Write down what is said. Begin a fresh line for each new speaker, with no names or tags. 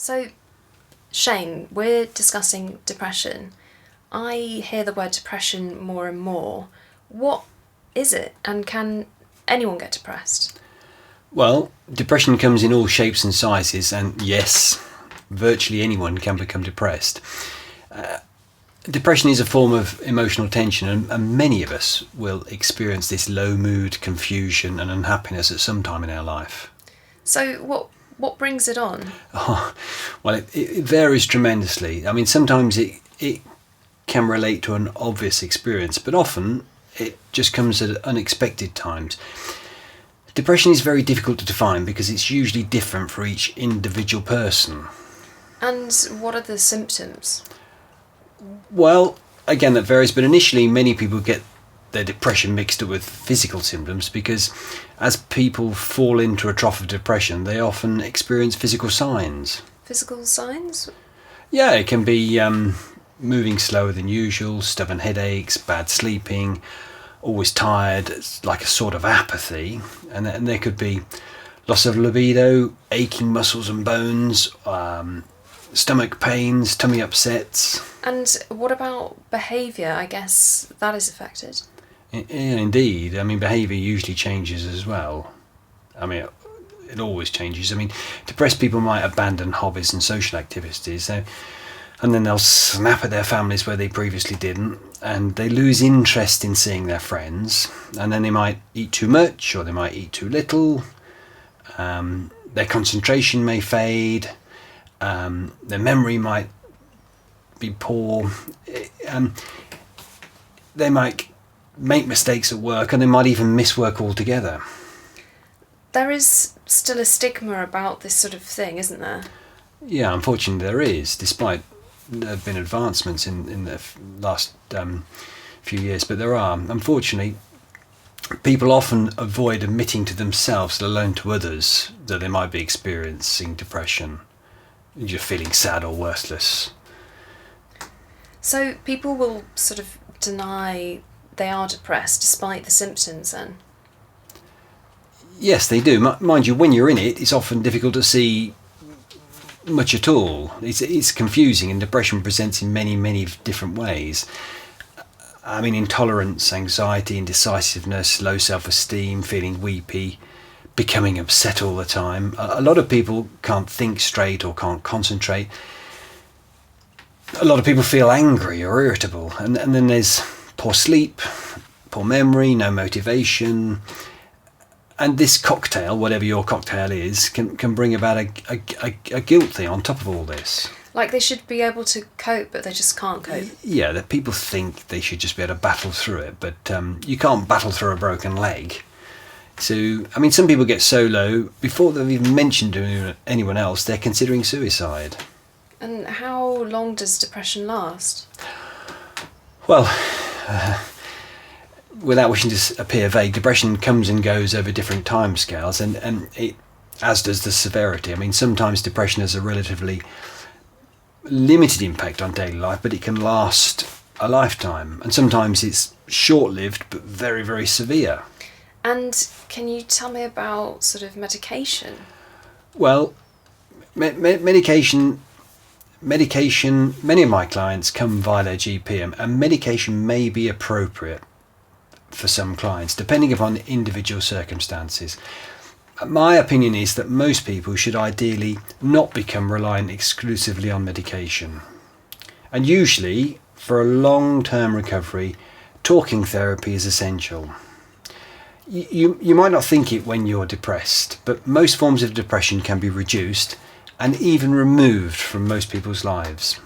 So, Shane, we're discussing depression. I hear the word depression more and more. What is it, and can anyone get depressed?
Well, depression comes in all shapes and sizes, and yes, virtually anyone can become depressed. Depression is a form of emotional tension, and many of us will experience this low mood, confusion, and unhappiness at some time in our life.
So, what brings it on?
Oh, well, it varies tremendously. I mean, sometimes it can relate to an obvious experience, but often it just comes at unexpected times. Depression is very difficult to define because it's usually different for each individual person.
And what are the symptoms?
Well, again, that varies, but initially many people get their depression mixed up with physical symptoms because as people fall into a trough of depression, they often experience physical signs.
Physical signs?
Yeah, it can be moving slower than usual, stubborn headaches, bad sleeping, always tired, it's like a sort of apathy, and there could be loss of libido, aching muscles and bones, stomach pains, tummy upsets.
And what about behaviour? I guess that is affected.
Yeah, indeed. I mean, behaviour usually changes as well. I mean, it always changes. I mean, depressed people might abandon hobbies and social activities, and then they'll snap at their families where they previously didn't, and they lose interest in seeing their friends, and then they might eat too much or they might eat too little. Their concentration may fade. Their memory might be poor. They might make mistakes at work, and they might even miss work altogether.
There is still a stigma about this sort of thing, isn't there?
Yeah, unfortunately there is, despite there have been advancements in the last few years, but there are. Unfortunately, people often avoid admitting to themselves, let alone to others, that they might be experiencing depression. You're feeling sad or worthless.
So people will sort of deny they are depressed despite the symptoms then?
Yes, they do. Mind you, when you're in it, it's often difficult to see much at all. It's confusing, and depression presents in many different ways. I mean, intolerance, anxiety, indecisiveness, low self-esteem, feeling weepy, becoming upset all the time. A lot of people can't think straight or can't concentrate. A lot of people feel angry or irritable, and then there's poor sleep, poor memory, no motivation. And this cocktail, whatever your cocktail is, can bring about a guilt thing on top of all this.
Like they should be able to cope, but they just can't cope.
Yeah, that people think they should just be able to battle through it, but you can't battle through a broken leg. So, I mean, some people get so low, before they've even mentioned to anyone else, they're considering suicide.
And how long does depression last?
Well, without wishing to appear vague, depression comes and goes over different timescales, and it, as does the severity. I mean, sometimes depression has a relatively limited impact on daily life, but it can last a lifetime, and sometimes it's short-lived but very severe.
And can you tell me about sort of medication?
Well, medication, many of my clients come via their GP, and medication may be appropriate for some clients, depending upon individual circumstances. My opinion is that most people should ideally not become reliant exclusively on medication. And usually, for a long-term recovery, talking therapy is essential. You might not think it when you're depressed, but most forms of depression can be reduced and even removed from most people's lives.